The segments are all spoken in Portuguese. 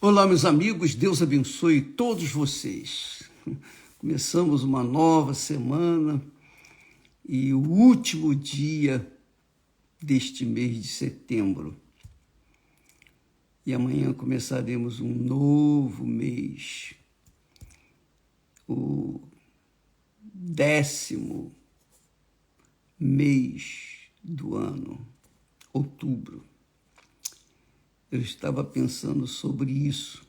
Olá, meus amigos, Deus abençoe todos vocês. Começamos uma nova semana e o último dia deste mês de setembro. E amanhã começaremos um novo mês, o 10º mês do ano, outubro. Eu estava pensando sobre isso.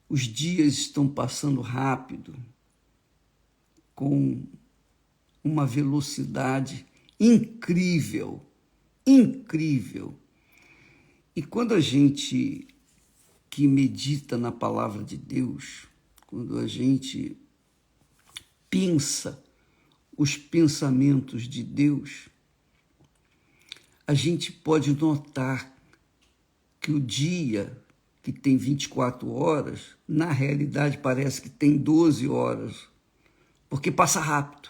Os dias estão passando rápido, com uma velocidade incrível, incrível. E quando a gente que medita na palavra de Deus, quando a gente pensa os pensamentos de Deus, a gente pode notar que o dia que tem 24 horas, na realidade parece que tem 12 horas, porque passa rápido.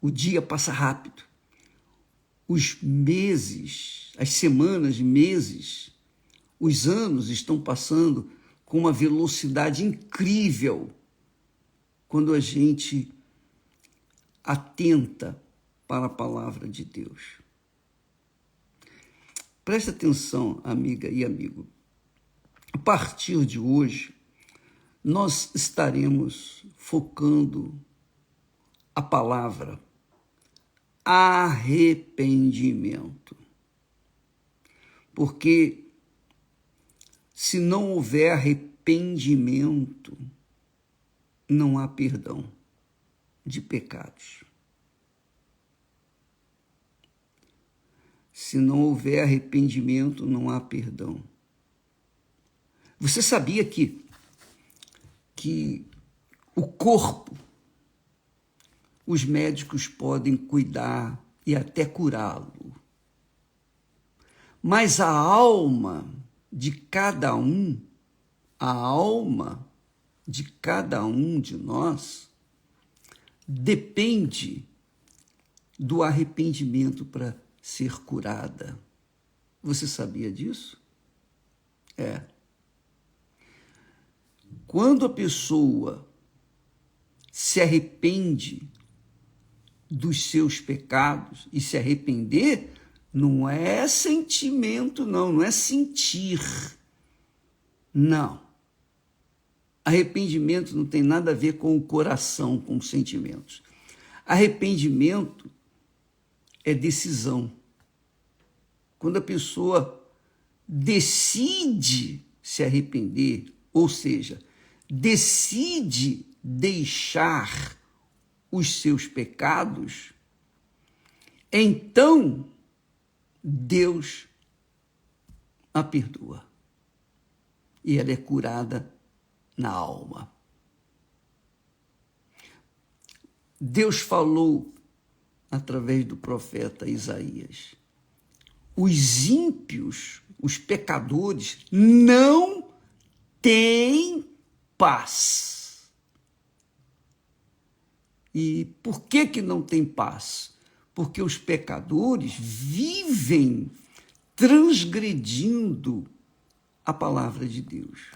O dia passa rápido. Os meses, as semanas, meses, os anos estão passando com uma velocidade incrível quando a gente atenta para a palavra de Deus. Preste atenção, amiga e amigo. A partir de hoje, nós estaremos focando a palavra arrependimento. Porque se não houver arrependimento, não há perdão de pecados. Se não houver arrependimento, não há perdão. Você sabia que o corpo, os médicos podem cuidar e até curá-lo, mas a alma de cada um, a alma de cada um de nós, depende do arrependimento para ser curada. Você sabia disso? Quando a pessoa se arrepende dos seus pecados, e se arrepender não é sentimento, não é sentir. Não. Arrependimento não tem nada a ver com o coração, com os sentimentos. Arrependimento é decisão. Quando a pessoa decide se arrepender, ou seja, decide deixar os seus pecados, então Deus a perdoa. E ela é curada na alma. Deus falou através do profeta Isaías: os ímpios, os pecadores, não têm paz. E por que não tem paz? Porque os pecadores vivem transgredindo a palavra de Deus.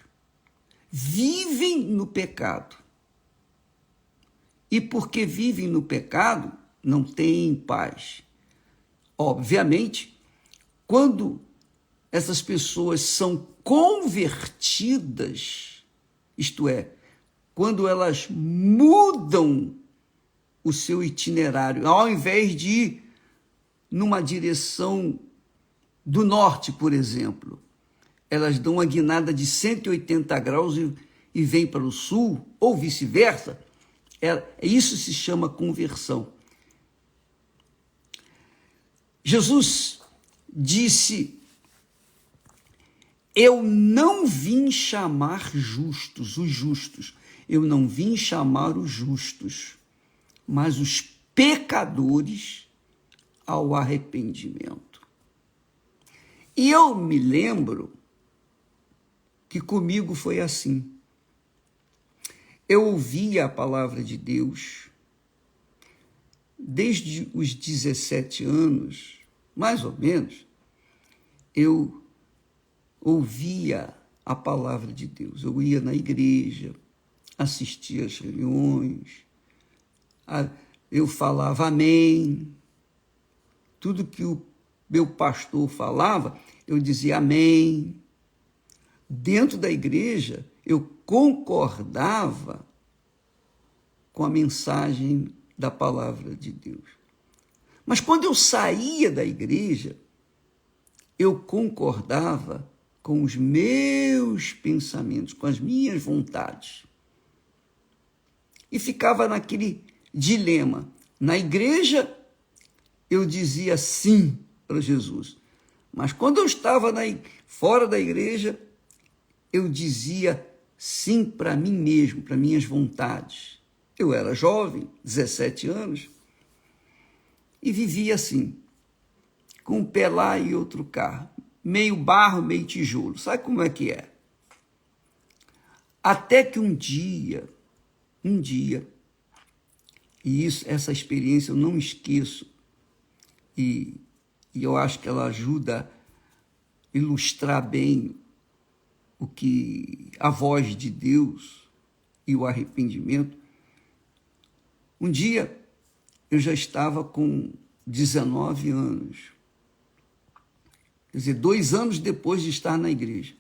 Vivem no pecado. E porque vivem no pecado, não têm paz. Obviamente, quando essas pessoas são convertidas, isto é, quando elas mudam o seu itinerário, ao invés de ir numa direção do norte, por exemplo, elas dão uma guinada de 180 graus e vêm para o sul, ou vice-versa, isso se chama conversão. Jesus disse: eu não vim chamar justos, os justos, eu não vim chamar os justos, mas os pecadores ao arrependimento. E eu me lembro que comigo foi assim. Eu ouvia a palavra de Deus desde os 17 anos, mais ou menos. Eu ouvia a palavra de Deus. Eu ia na igreja, assistia às reuniões, eu falava amém. Tudo que o meu pastor falava, eu dizia amém. Dentro da igreja, eu concordava com a mensagem da palavra de Deus. Mas quando eu saía da igreja, eu concordava com os meus pensamentos, com as minhas vontades. E ficava naquele dilema. Na igreja, eu dizia sim para Jesus. Mas quando eu estava fora da igreja, eu dizia sim para mim mesmo, para minhas vontades. Eu era jovem, 17 anos, e vivia assim, com um pé lá e outro cá, meio barro, meio tijolo. Sabe como é que é? Até que um dia, e essa experiência eu não esqueço, e eu acho que ela ajuda a ilustrar bem o que a voz de Deus e o arrependimento. Um dia eu já estava com 19 anos, quer dizer, 2 anos depois de estar na igreja.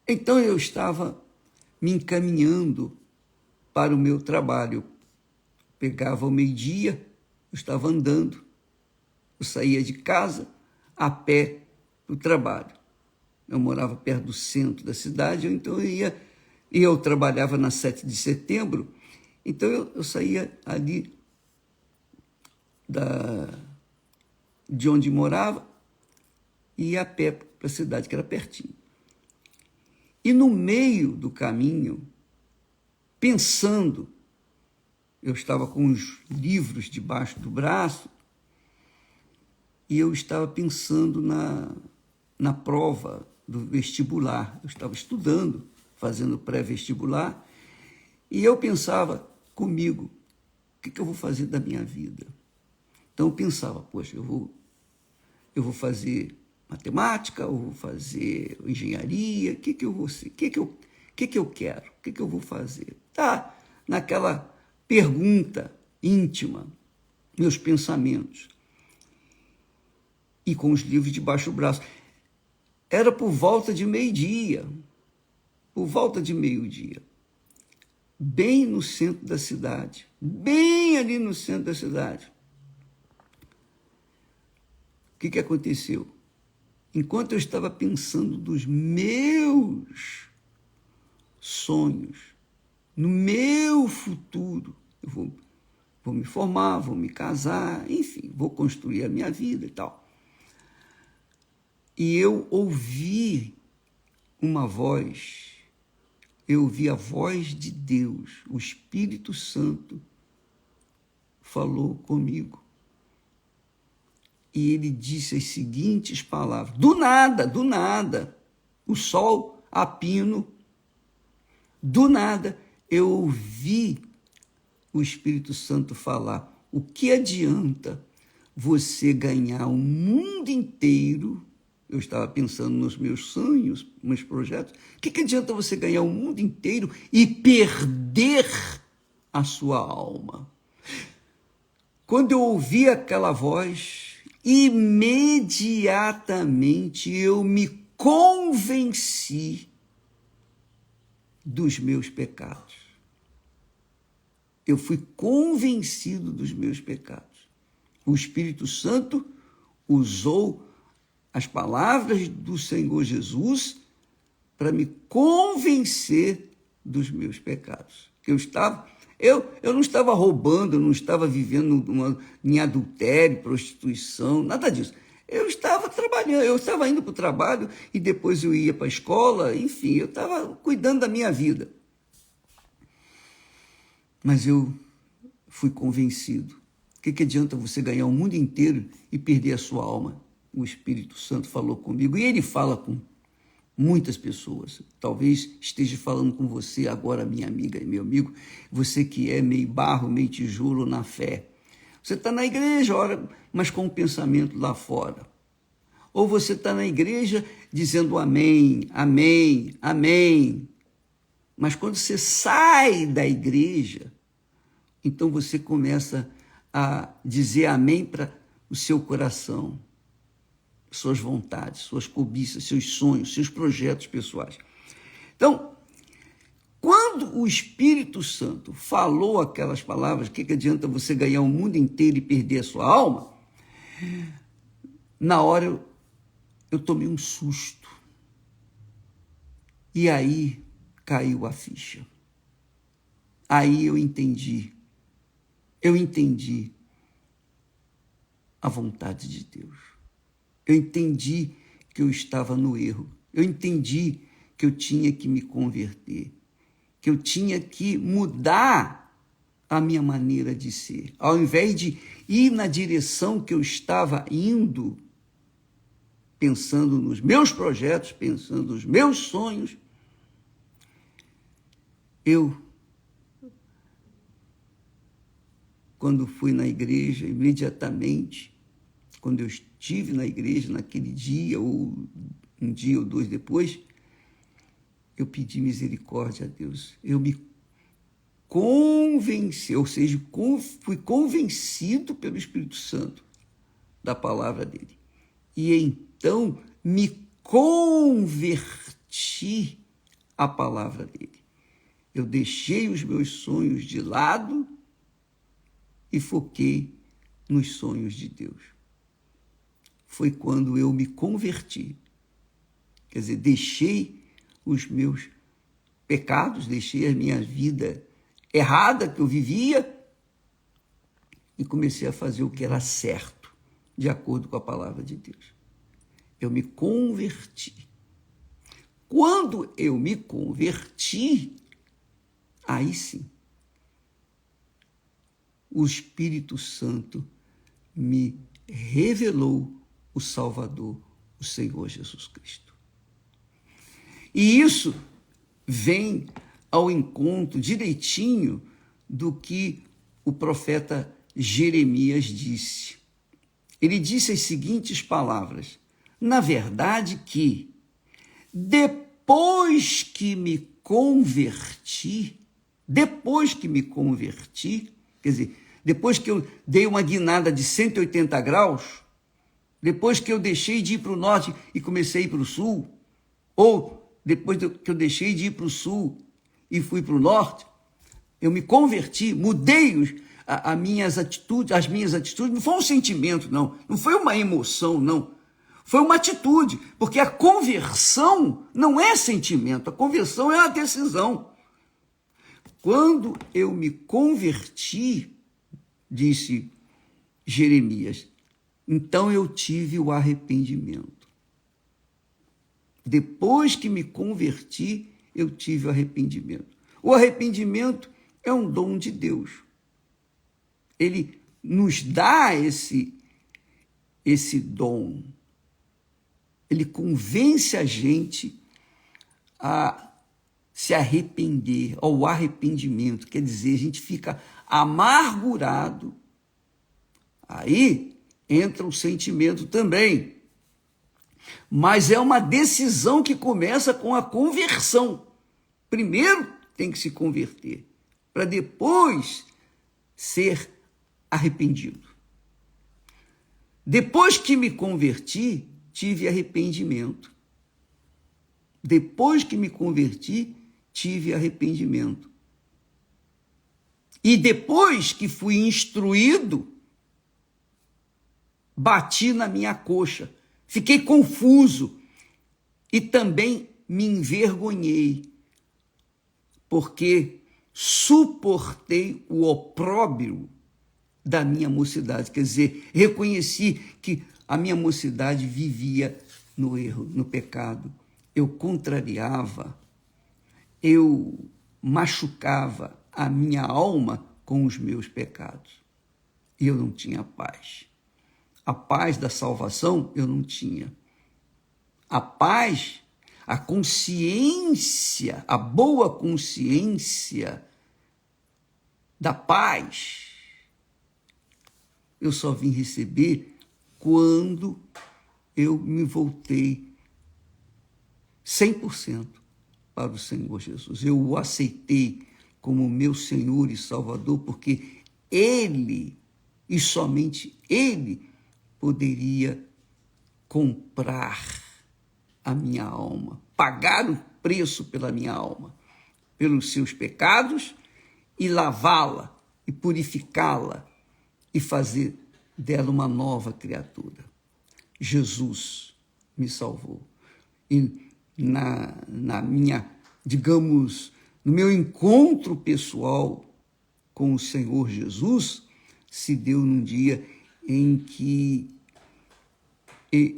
Então eu estava me encaminhando para o meu trabalho. Pegava ao meio-dia, eu estava andando, eu saía de casa a pé para o trabalho. Eu morava perto do centro da cidade, então eu trabalhava na 7 de setembro, então eu saía ali de onde morava e ia a pé para a cidade, que era pertinho. E no meio do caminho, pensando, eu estava com os livros debaixo do braço e eu estava pensando na prova do vestibular. Eu estava estudando, fazendo pré-vestibular, e eu pensava comigo, o que eu vou fazer da minha vida? Então eu pensava, poxa, eu vou fazer matemática, eu vou fazer engenharia, o que eu vou ser? O que eu quero? O que eu vou fazer? Tá naquela pergunta íntima, meus pensamentos. E com os livros debaixo do braço. Era por volta de meio-dia, bem no centro da cidade, bem ali no centro da cidade. O que aconteceu? Enquanto eu estava pensando dos meus sonhos, no meu futuro, eu vou me formar, vou me casar, enfim, vou construir a minha vida e tal. E eu ouvi uma voz, eu ouvi a voz de Deus, o Espírito Santo falou comigo. E ele disse as seguintes palavras, do nada, o sol a pino, do nada eu ouvi o Espírito Santo falar, o que adianta você ganhar o mundo inteiro? Eu estava pensando nos meus sonhos, meus projetos. O que adianta você ganhar o mundo inteiro e perder a sua alma? Quando eu ouvi aquela voz, imediatamente eu me convenci dos meus pecados. Eu fui convencido dos meus pecados. O Espírito Santo usou as palavras do Senhor Jesus para me convencer dos meus pecados. Eu não estava roubando, eu não estava vivendo em adultério, prostituição, nada disso. Eu estava trabalhando, eu estava indo para o trabalho e depois eu ia para a escola, enfim, eu estava cuidando da minha vida. Mas eu fui convencido. O que adianta você ganhar o mundo inteiro e perder a sua alma? O Espírito Santo falou comigo, e ele fala com muitas pessoas. Talvez esteja falando com você agora, minha amiga e meu amigo, você que é meio barro, meio tijolo na fé. Você está na igreja, ora, mas com o pensamento lá fora. ou você está na igreja dizendo amém, amém, amém. Mas quando você sai da igreja, então você começa a dizer amém para o seu coração, suas vontades, suas cobiças, seus sonhos, seus projetos pessoais. Então, quando o Espírito Santo falou aquelas palavras, o que adianta você ganhar o mundo inteiro e perder a sua alma? Na hora eu tomei um susto. E aí caiu a ficha. Aí eu entendi a vontade de Deus. Eu entendi que eu estava no erro. Eu entendi que eu tinha que me converter, que eu tinha que mudar a minha maneira de ser. Ao invés de ir na direção que eu estava indo, pensando nos meus projetos, pensando nos meus sonhos, quando fui na igreja, imediatamente, quando eu estive na igreja naquele dia, ou um dia ou dois depois, eu pedi misericórdia a Deus. Eu me convenci, ou seja, fui convencido pelo Espírito Santo da palavra dele. E então me converti à palavra dele. Eu deixei os meus sonhos de lado e foquei nos sonhos de Deus. Foi quando eu me converti. Quer dizer, deixei os meus pecados, deixei a minha vida errada que eu vivia e comecei a fazer o que era certo, de acordo com a palavra de Deus. Eu me converti. Quando eu me converti, aí sim, o Espírito Santo me revelou o Salvador, o Senhor Jesus Cristo. E isso vem ao encontro direitinho do que o profeta Jeremias disse. Ele disse as seguintes palavras: na verdade que, depois que me converti, quer dizer, depois que eu dei uma guinada de 180 graus, depois que eu deixei de ir para o norte e comecei a ir para o sul, ou depois que eu deixei de ir para o sul e fui para o norte, eu me converti, mudei as minhas atitudes, não foi um sentimento, não foi uma emoção, não. Foi uma atitude, porque a conversão não é sentimento, a conversão é uma decisão. Quando eu me converti, disse Jeremias, então eu tive o arrependimento. Depois que me converti, eu tive o arrependimento. O arrependimento é um dom de Deus. Ele nos dá esse dom. Ele convence a gente a se arrepender, ao arrependimento. Quer dizer, a gente fica amargurado. Aí entra o sentimento também. Mas é uma decisão que começa com a conversão. Primeiro tem que se converter, para depois ser arrependido. Depois que me converti, tive arrependimento. Depois que me converti, tive arrependimento. E depois que fui instruído, bati na minha coxa, fiquei confuso e também me envergonhei, porque suportei o opróbrio da minha mocidade. Quer dizer, reconheci que a minha mocidade vivia no erro, no pecado. Eu contrariava, eu machucava a minha alma com os meus pecados. E eu não tinha paz. A paz da salvação eu não tinha. A paz, a consciência, a boa consciência da paz, eu só vim receber quando eu me voltei 100% para o Senhor Jesus. Eu o aceitei como meu Senhor e Salvador, porque Ele, e somente Ele, poderia comprar a minha alma, pagar o preço pela minha alma, pelos seus pecados, e lavá-la, e purificá-la, e fazer dela uma nova criatura. Jesus me salvou. E na minha, digamos, no meu encontro pessoal com o Senhor Jesus, se deu num dia em que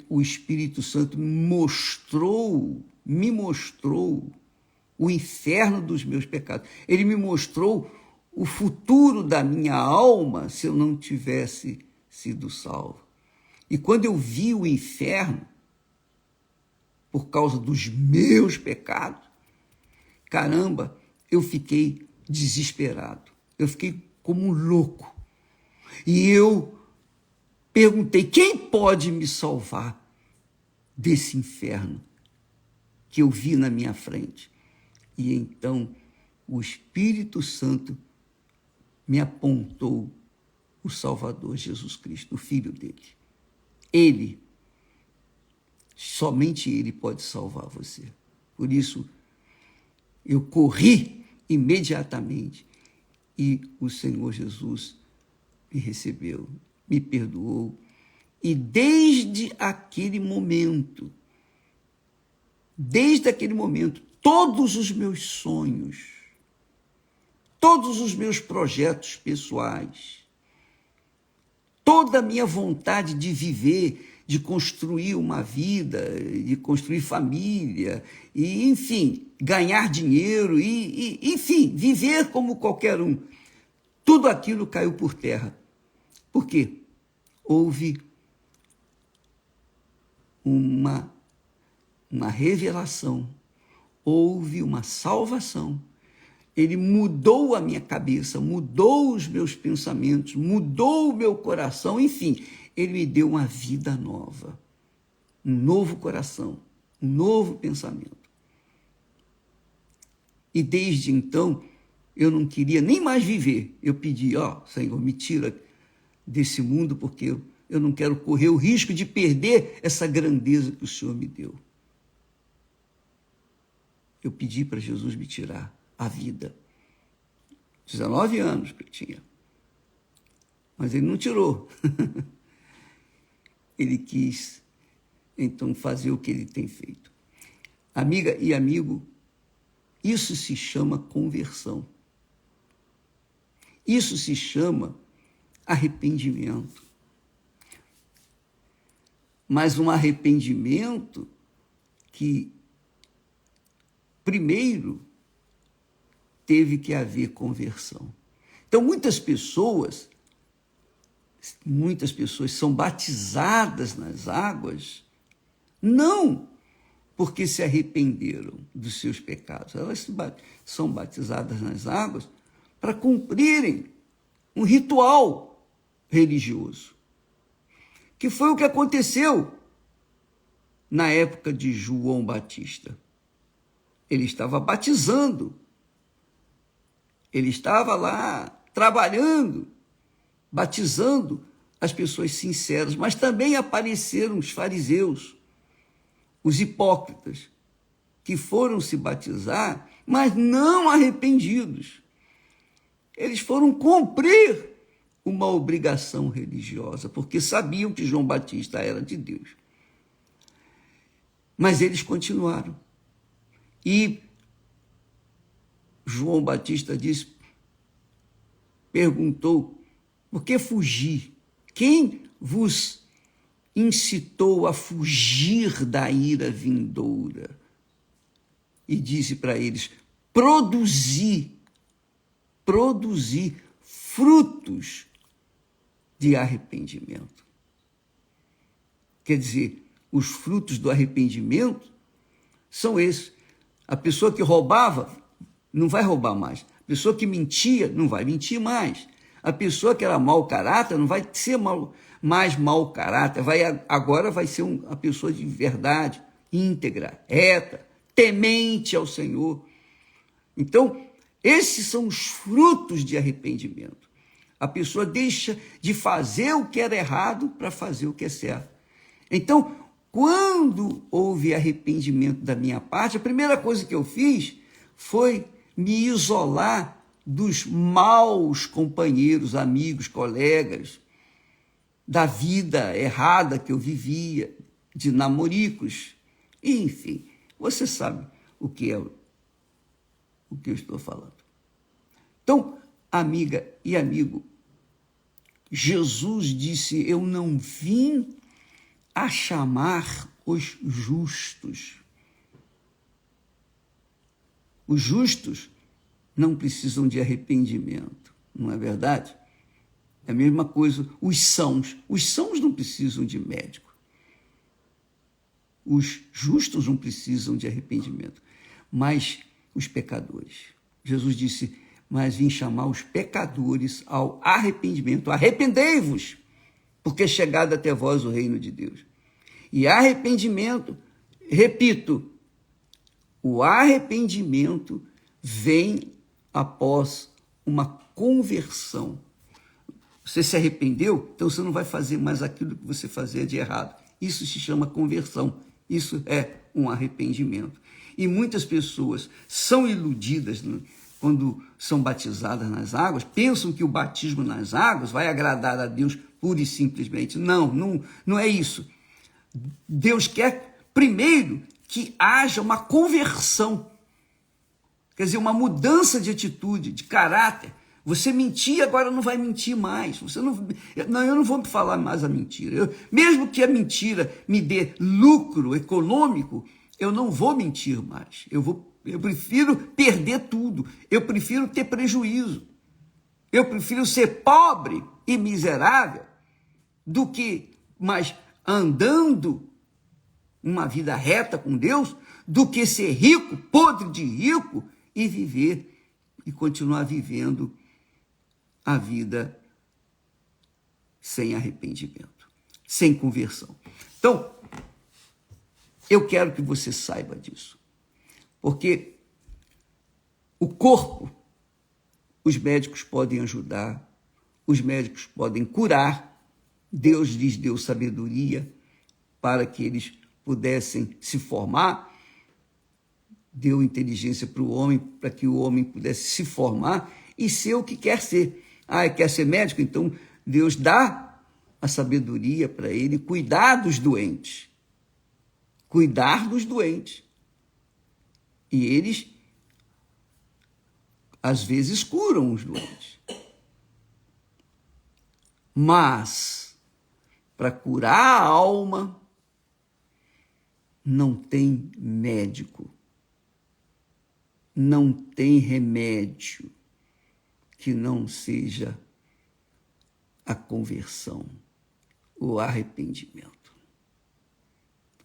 o Espírito Santo me mostrou o inferno dos meus pecados. Ele me mostrou o futuro da minha alma se eu não tivesse sido salvo. E quando eu vi o inferno, por causa dos meus pecados, caramba, eu fiquei desesperado. Eu fiquei como um louco. E eu perguntei, quem pode me salvar desse inferno que eu vi na minha frente? E então o Espírito Santo me apontou o Salvador Jesus Cristo, o Filho dele. Ele, somente Ele pode salvar você. Por isso, eu corri imediatamente e o Senhor Jesus me recebeu, me perdoou. E desde aquele momento, todos os meus sonhos, todos os meus projetos pessoais, toda a minha vontade de viver, de construir uma vida, de construir família, e, enfim, ganhar dinheiro, enfim, viver como qualquer um. Tudo aquilo caiu por terra. Por quê? Houve uma revelação, houve uma salvação. Ele mudou a minha cabeça, mudou os meus pensamentos, mudou o meu coração, enfim, ele me deu uma vida nova, um novo coração, um novo pensamento. E desde então, eu não queria nem mais viver. Eu pedi, Senhor, me tira desse mundo, porque eu não quero correr o risco de perder essa grandeza que o Senhor me deu. Eu pedi para Jesus me tirar a vida. 19 anos que eu tinha. Mas ele não tirou. Ele quis, então, fazer o que ele tem feito. Amiga e amigo, isso se chama conversão. Isso se chama arrependimento. Mas um arrependimento que, primeiro, teve que haver conversão. Então, muitas pessoas são batizadas nas águas, não porque se arrependeram dos seus pecados. Elas são batizadas nas águas para cumprirem um ritual religioso, que foi o que aconteceu na época de João Batista. Ele estava batizando, ele estava lá trabalhando, batizando as pessoas sinceras, mas também apareceram os fariseus, os hipócritas, que foram se batizar, mas não arrependidos. Eles foram cumprir uma obrigação religiosa, porque sabiam que João Batista era de Deus. Mas eles continuaram. E João Batista perguntou, por que fugir? Quem vos incitou a fugir da ira vindoura? E disse para eles, produzir frutos de arrependimento. Quer dizer, os frutos do arrependimento são esses. A pessoa que roubava não vai roubar mais. A pessoa que mentia não vai mentir mais. A pessoa que era mau caráter não vai ser mais mau caráter, agora vai ser uma pessoa de verdade, íntegra, reta, temente ao Senhor. Então, esses são os frutos de arrependimento. A pessoa deixa de fazer o que era errado para fazer o que é certo. Então, quando houve arrependimento da minha parte, a primeira coisa que eu fiz foi me isolar dos maus companheiros, amigos, colegas, da vida errada que eu vivia, de namoricos, enfim, você sabe o que eu estou falando. Então, amiga e amigo, Jesus disse: eu não vim a chamar os justos. Os justos não precisam de arrependimento, não é verdade? É a mesma coisa, os sãos não precisam de médico. Os justos não precisam de arrependimento, mas os pecadores. Jesus disse: mas vim chamar os pecadores ao arrependimento. Arrependei-vos, porque é chegado até vós o reino de Deus. E arrependimento, repito, o arrependimento vem após uma conversão. Você se arrependeu, então você não vai fazer mais aquilo que você fazia de errado. Isso se chama conversão. Isso é um arrependimento. E muitas pessoas são iludidas quando são batizadas nas águas, pensam que o batismo nas águas vai agradar a Deus pura e simplesmente. Não é isso. Deus quer, primeiro, que haja uma conversão. Quer dizer, uma mudança de atitude, de caráter. Você mentia, agora não vai mentir mais. Eu não vou falar mais a mentira. Mesmo que a mentira me dê lucro econômico, eu não vou mentir mais. Eu prefiro perder tudo. Eu prefiro ter prejuízo. Eu prefiro ser pobre e miserável do que mais andando uma vida reta com Deus, do que ser rico, podre de rico, e viver e continuar vivendo a vida sem arrependimento, sem conversão. Então, eu quero que você saiba disso, porque o corpo, os médicos podem ajudar, os médicos podem curar, Deus lhes deu sabedoria para que eles pudessem se formar, deu inteligência para o homem, para que o homem pudesse se formar e ser o que quer ser. Quer ser médico? Então Deus dá a sabedoria para ele cuidar dos doentes. Cuidar dos doentes. E eles, às vezes, curam os doentes. Mas, para curar a alma, não tem médico. Não tem remédio que não seja a conversão, o arrependimento.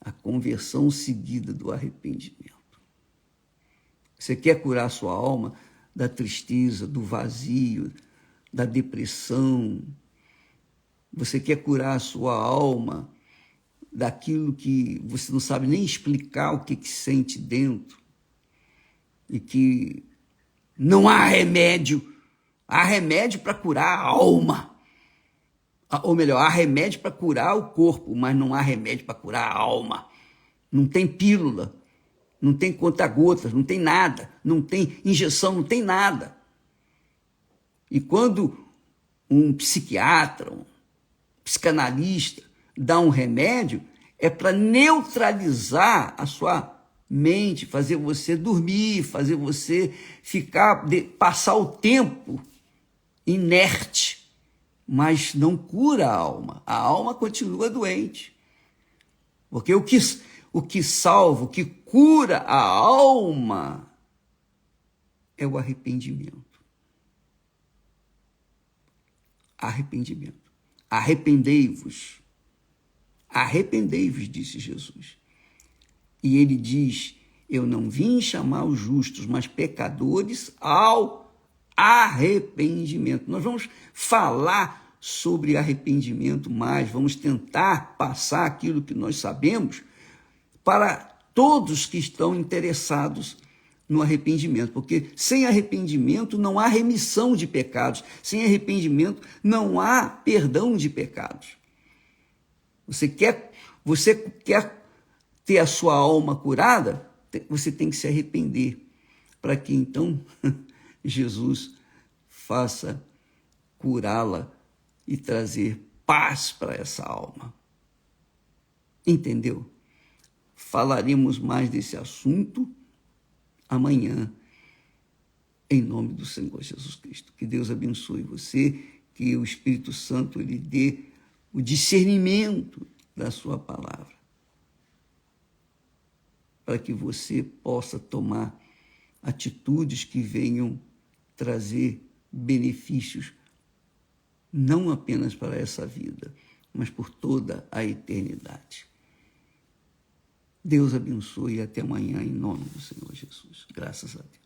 A conversão seguida do arrependimento. Você quer curar sua alma da tristeza, do vazio, da depressão. Você quer curar a sua alma daquilo que você não sabe nem explicar o que sente dentro. E que não há remédio. Há remédio para curar a alma. Ou melhor, há remédio para curar o corpo, mas não há remédio para curar a alma. Não tem pílula, não tem conta-gotas, não tem nada, não tem injeção, não tem nada. E quando um psiquiatra, um psicanalista dá um remédio, é para neutralizar a sua mente, fazer você dormir, fazer você passar o tempo inerte, mas não cura a alma. A alma continua doente. Porque o que salva, o que cura a alma é o arrependimento. Arrependimento. Arrependei-vos. Arrependei-vos, disse Jesus. E ele diz: eu não vim chamar os justos, mas pecadores ao arrependimento. Nós vamos falar sobre arrependimento mais, vamos tentar passar aquilo que nós sabemos para todos que estão interessados no arrependimento, porque sem arrependimento não há remissão de pecados, sem arrependimento não há perdão de pecados. Você quer ter a sua alma curada, você tem que se arrepender, para que então Jesus faça curá-la e trazer paz para essa alma. Entendeu? Falaremos mais desse assunto amanhã, em nome do Senhor Jesus Cristo. Que Deus abençoe você, que o Espírito Santo lhe dê o discernimento da sua palavra, para que você possa tomar atitudes que venham trazer benefícios, não apenas para essa vida, mas por toda a eternidade. Deus abençoe e até amanhã, em nome do Senhor Jesus. Graças a Deus.